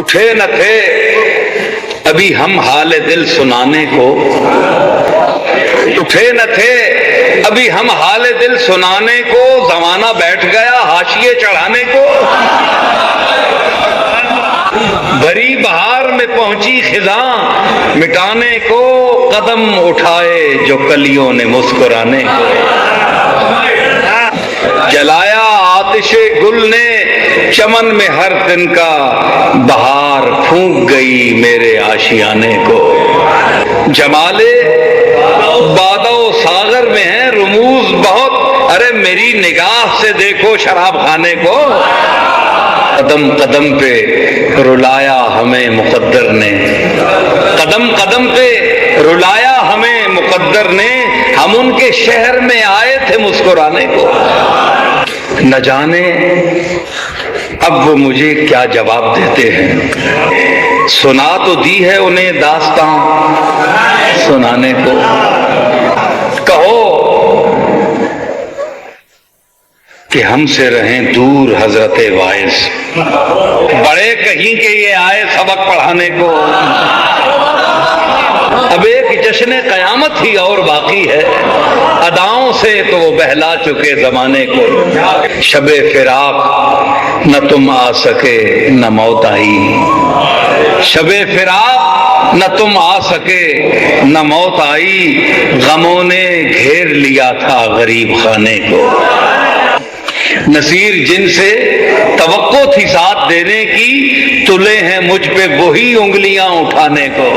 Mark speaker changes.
Speaker 1: اٹھے نہ تھے ابھی ہم حال دل سنانے کو، اٹھے نہ تھے ابھی ہم حال دل سنانے کو، زمانہ بیٹھ گیا حاشیے چڑھانے کو۔ بھری بہار میں پہنچی خزاں مٹانے کو، قدم اٹھائے جو کلیوں نے مسکرانے کو۔ جلایا آتش گل نے چمن میں ہر دن کا، بہار پھونک گئی میرے آشیانے کو۔ جمالے بادہ و ساغر میں ہیں رموز بہت، ارے میری نگاہ سے دیکھو شراب خانے کو۔ قدم قدم پہ رلایا ہمیں مقدر نے، قدم قدم پہ رلایا ہمیں مقدر نے، ہم ان کے شہر میں آئے تھے مسکرانے کو۔ نہ جانے اب وہ مجھے کیا جواب دیتے ہیں، سنا تو دی ہے انہیں داستاں سنانے کو۔ کہو کہ ہم سے رہیں دور حضرت واعظ، بڑے کہیں کہ یہ آئے سبق پڑھانے کو۔ اب ایک جشن قیامت ہی اور باقی ہے، اداؤں سے تو وہ بہلا چکے زمانے کو۔ شب فراق نہ تم آ سکے نہ موت آئی، شب فراق نہ تم آ سکے نہ موت آئی، غموں نے گھیر لیا تھا غریب خانے کو۔ نصیر جن سے توقع تھی ساتھ دینے کی، تلے ہیں مجھ پہ وہی انگلیاں اٹھانے کو۔